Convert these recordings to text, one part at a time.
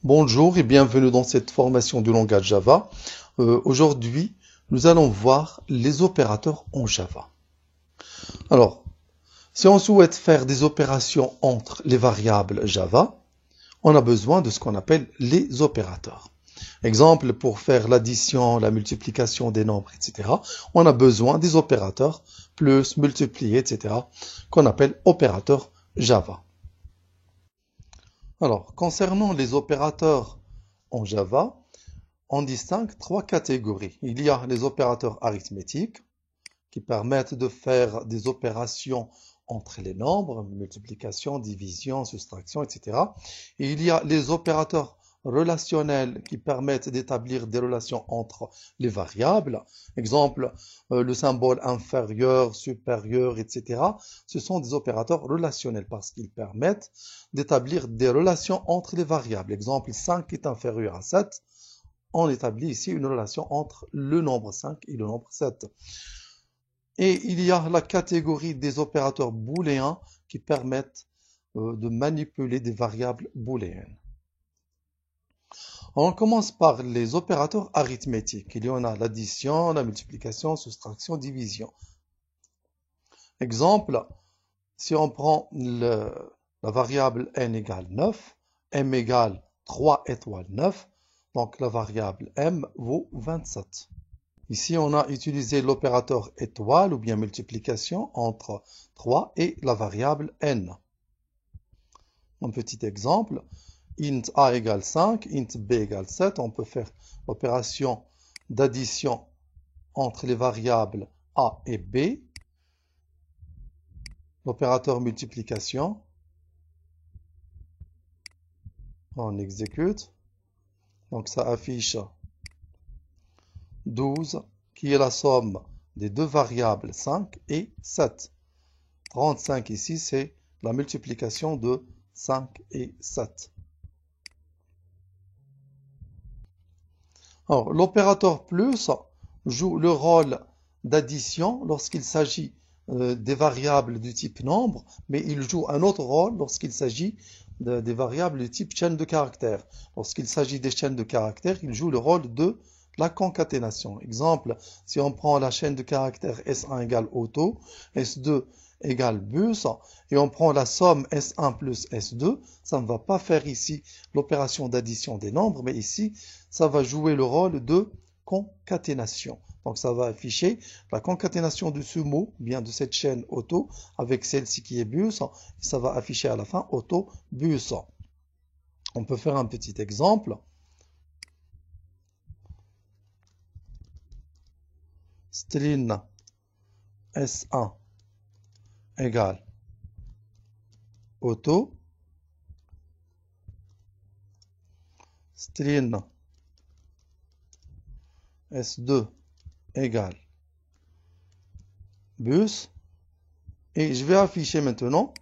Bonjour et bienvenue dans cette formation du langage Java. Aujourd'hui, nous allons voir les opérateurs en Java. Alors, si on souhaite faire des opérations entre les variables Java, on a besoin de ce qu'on appelle les opérateurs. Exemple, pour faire l'addition, la multiplication des nombres, etc., on a besoin des opérateurs plus, multiplier, etc., qu'on appelle opérateurs Java. Alors, concernant les opérateurs en Java, on distingue trois catégories. Il y a les opérateurs arithmétiques qui permettent de faire des opérations entre les nombres, multiplication, division, soustraction, etc. Et il y a les opérateurs relationnels qui permettent d'établir des relations entre les variables. Exemple, le symbole inférieur, supérieur, etc. Ce sont des opérateurs relationnels parce qu'ils permettent d'établir des relations entre les variables. Exemple, 5 est inférieur à 7. On établit ici une relation entre le nombre 5 et le nombre 7. Et il y a la catégorie des opérateurs booléens qui permettent de manipuler des variables booléennes. On commence par les opérateurs arithmétiques. Il y en a l'addition, la multiplication, soustraction, division. Exemple, si on prend la variable n égale 9, m égale 3 étoiles 9, donc la variable m vaut 27. Ici, on a utilisé l'opérateur étoile ou bien multiplication entre 3 et la variable n. Un petit exemple, int a égale 5, int b égale 7. On peut faire l'opération d'addition entre les variables a et b. L'opérateur multiplication. On exécute. Donc ça affiche 12, qui est la somme des deux variables 5 et 7. 35 ici, c'est la multiplication de 5 et 7. Alors, l'opérateur plus joue le rôle d'addition lorsqu'il s'agit des variables du type nombre, mais il joue un autre rôle lorsqu'il s'agit des variables du type chaîne de caractères. Lorsqu'il s'agit des chaînes de caractères, il joue le rôle de la concaténation. Exemple, si on prend la chaîne de caractères S1 égale auto, S2 égale bus, et on prend la somme S1 plus S2, ça ne va pas faire ici l'opération d'addition des nombres, mais ici, ça va jouer le rôle de concaténation. Donc ça va afficher la concaténation de ce mot, bien de cette chaîne auto, avec celle-ci qui est bus, et ça va afficher à la fin auto bus. On peut faire un petit exemple. String S1 égale auto, string S2 égale bus, et je vais afficher maintenant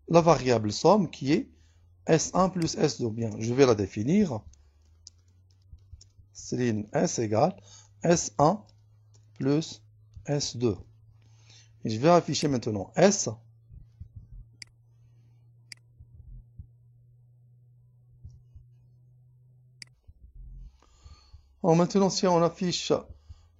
la variable somme qui est S1 plus S2. Bien, je vais la définir. String S égale S1 plus S2. Et je vais afficher maintenant S. Alors maintenant, si on affiche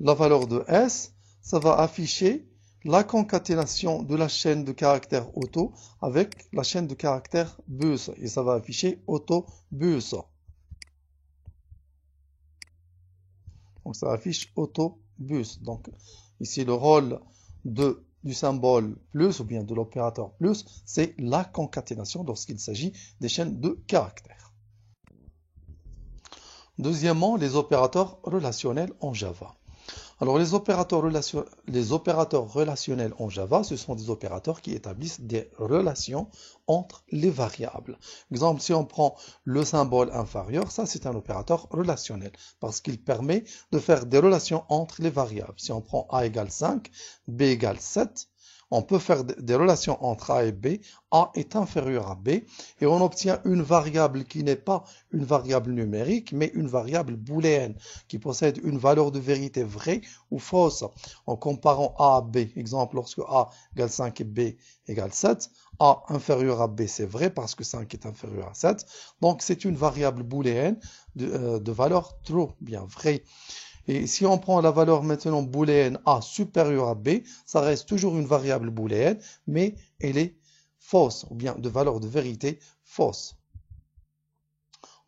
la valeur de S, ça va afficher la concaténation de la chaîne de caractères auto avec la chaîne de caractères bus. Et ça va afficher auto bus. Donc ça affiche auto bus. Donc ici, le rôle du symbole plus ou bien de l'opérateur plus, c'est la concaténation lorsqu'il s'agit des chaînes de caractères. Deuxièmement, les opérateurs relationnels en Java. Alors, les opérateurs relationnels en Java, ce sont des opérateurs qui établissent des relations entre les variables. Exemple, si on prend le symbole inférieur, ça c'est un opérateur relationnel parce qu'il permet de faire des relations entre les variables. Si on prend a égale 5, b égale 7, On peut faire des relations entre A et B. A est inférieur à B et on obtient une variable qui n'est pas une variable numérique, mais une variable booléenne qui possède une valeur de vérité vraie ou fausse. En comparant A à B, exemple, lorsque A égale 5 et B égale 7, A inférieur à B, c'est vrai parce que 5 est inférieur à 7. Donc, c'est une variable booléenne de valeur true, bien vrai. Et si on prend la valeur maintenant booléenne A supérieure à B, ça reste toujours une variable booléenne, mais elle est fausse, ou bien de valeur de vérité fausse.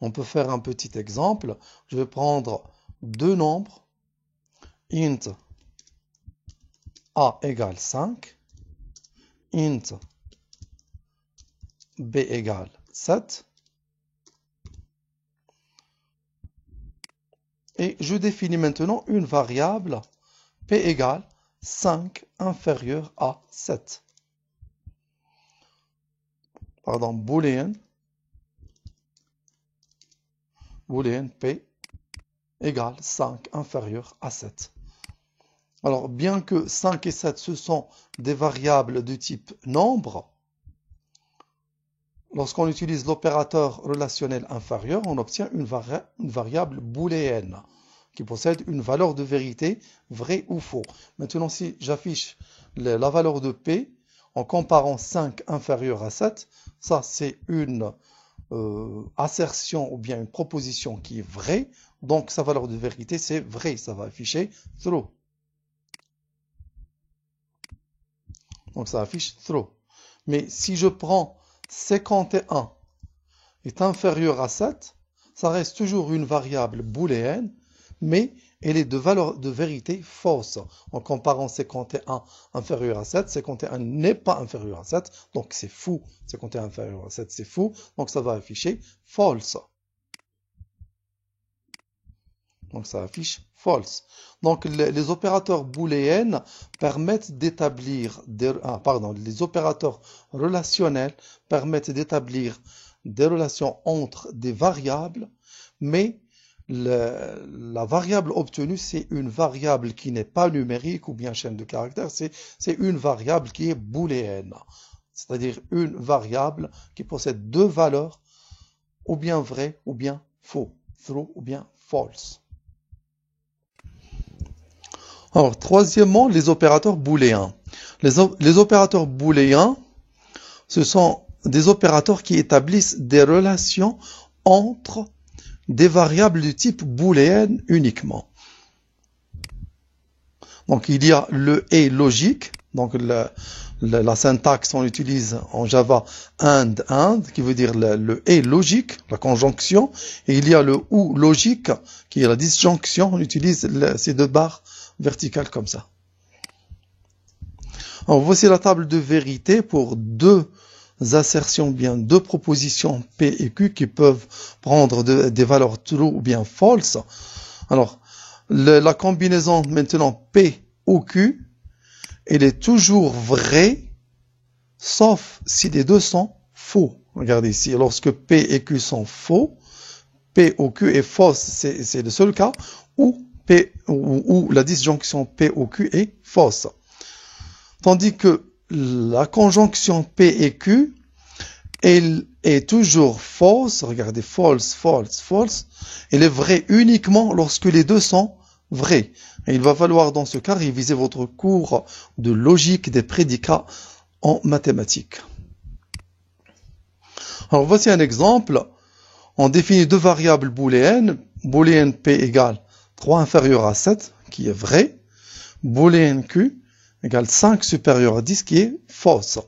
On peut faire un petit exemple. Je vais prendre deux nombres, int A égale 5, int B égale 7. Et je définis maintenant une variable P égale 5 inférieur à 7. Pardon, booléenne P égale 5 inférieur à 7. Alors, bien que 5 et 7, ce sont des variables de type nombre, lorsqu'on utilise l'opérateur relationnel inférieur, on obtient une variable booléenne qui possède une valeur de vérité, vrai ou faux. Maintenant, si j'affiche la valeur de P en comparant 5 inférieur à 7, ça c'est une assertion ou bien une proposition qui est vraie. Donc sa valeur de vérité c'est vrai, ça va afficher true. Donc ça affiche true. Mais si je prends 51 est inférieur à 7, ça reste toujours une variable booléenne, mais elle est de valeur de vérité fausse. En comparant 51 inférieur à 7, 51 n'est pas inférieur à 7, donc c'est fou. 51 inférieur à 7, c'est fou, donc ça va afficher false. Donc ça affiche false. Donc les opérateurs booléennes permettent d'établir les opérateurs relationnels permettent d'établir des relations entre des variables, mais la variable obtenue, c'est une variable qui n'est pas numérique ou bien chaîne de caractères, c'est une variable qui est booléenne, c'est-à-dire une variable qui possède deux valeurs, ou bien vrai ou bien faux, true ou bien false. Alors, troisièmement, les opérateurs booléens. Les opérateurs booléens, ce sont des opérateurs qui établissent des relations entre des variables de type booléenne uniquement. Donc, il y a le et logique. Donc, la syntaxe, on utilise en Java and, qui veut dire le et logique, la conjonction. Et il y a le ou logique, qui est la disjonction. On utilise ces deux barres verticales comme ça. Alors, voici la table de vérité pour deux assertions, bien deux propositions P et Q qui peuvent prendre des valeurs true ou bien false. Alors, la combinaison maintenant P ou Q, elle est toujours vraie, sauf si les deux sont faux. Regardez ici, lorsque P et Q sont faux, P ou Q est fausse, c'est le seul cas où la disjonction P ou Q est fausse. Tandis que la conjonction P et Q, elle est toujours fausse. Regardez, false, false, false. Elle est vraie uniquement lorsque les deux sont vrais. Et il va falloir dans ce cas réviser votre cours de logique des prédicats en mathématiques. Alors voici un exemple. On définit deux variables booléennes. Booléenne P égale 3 inférieur à 7, qui est vrai. Booléenne Q égale 5 supérieur à 10, qui est fausse.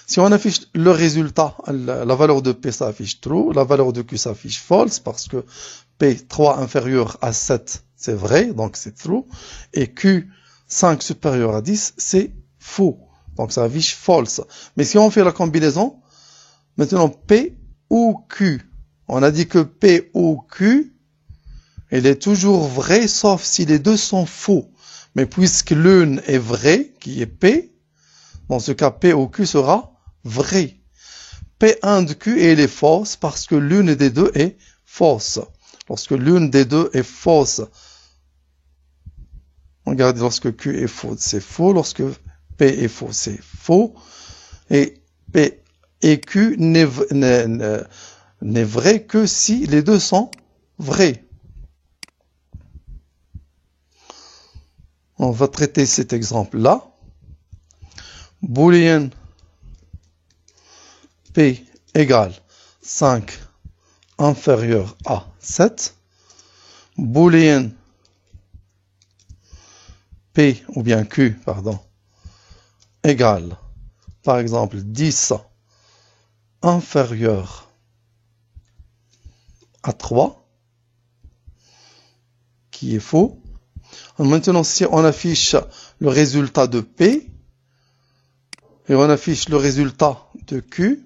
Si on affiche le résultat, la valeur de P s'affiche true, la valeur de Q s'affiche false, parce que P 3 inférieur à 7, c'est vrai, donc c'est true, et Q 5 supérieur à 10, c'est faux, donc ça affiche false. Mais si on fait la combinaison, maintenant P ou Q, on a dit que P ou Q, elle est toujours vraie, sauf si les deux sont faux. Mais puisque l'une est vraie, qui est P, dans ce cas, P ou Q sera vrai. P1 de Q, elle est fausse parce que l'une des deux est fausse. Lorsque l'une des deux est fausse, regardez, lorsque Q est faux, c'est faux. Lorsque P est faux, c'est faux. Et P et Q n'est vrai que si les deux sont vrais. On va traiter cet exemple-là. Booléen P égale 5 inférieur à 7. Booléen P ou bien Q, pardon, égale, par exemple, 10 inférieur à 3, qui est faux. Maintenant, si on affiche le résultat de P et on affiche le résultat de Q,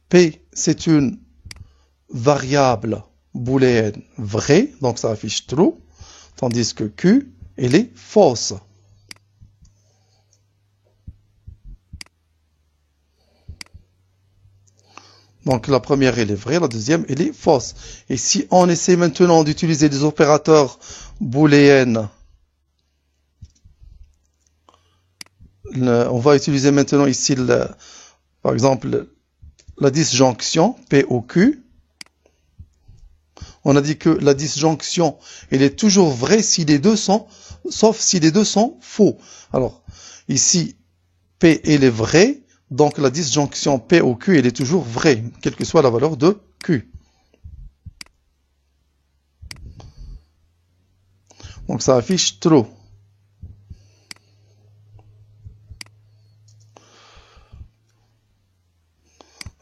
P, c'est une variable booléenne vraie, donc ça affiche true, tandis que Q, elle est fausse. Donc la première, elle est vraie, la deuxième, elle est fausse. Et si on essaie maintenant d'utiliser des opérateurs booléennes, on va utiliser maintenant ici, par exemple, la disjonction P ou Q. On a dit que la disjonction, elle est toujours vraie si les deux sont, sauf si les deux sont faux. Alors, ici, P, elle est vraie, donc la disjonction P ou Q, elle est toujours vraie, quelle que soit la valeur de Q. Donc, ça affiche true.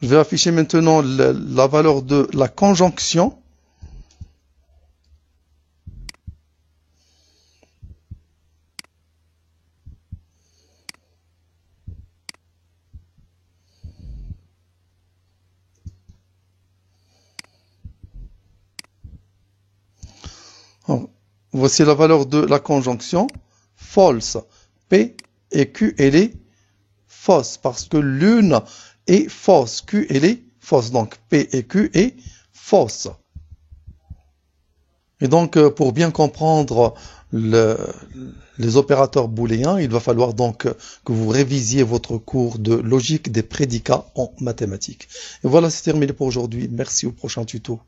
Je vais afficher maintenant la valeur de la conjonction. Voici la valeur de la conjonction. False. P et Q, elle est fausse parce que l'une est fausse. Q, elle est fausse. Donc, P et Q est fausse. Et donc, pour bien comprendre les opérateurs booléens, il va falloir donc que vous révisiez votre cours de logique des prédicats en mathématiques. Et voilà, c'est terminé pour aujourd'hui. Merci, au prochain tuto.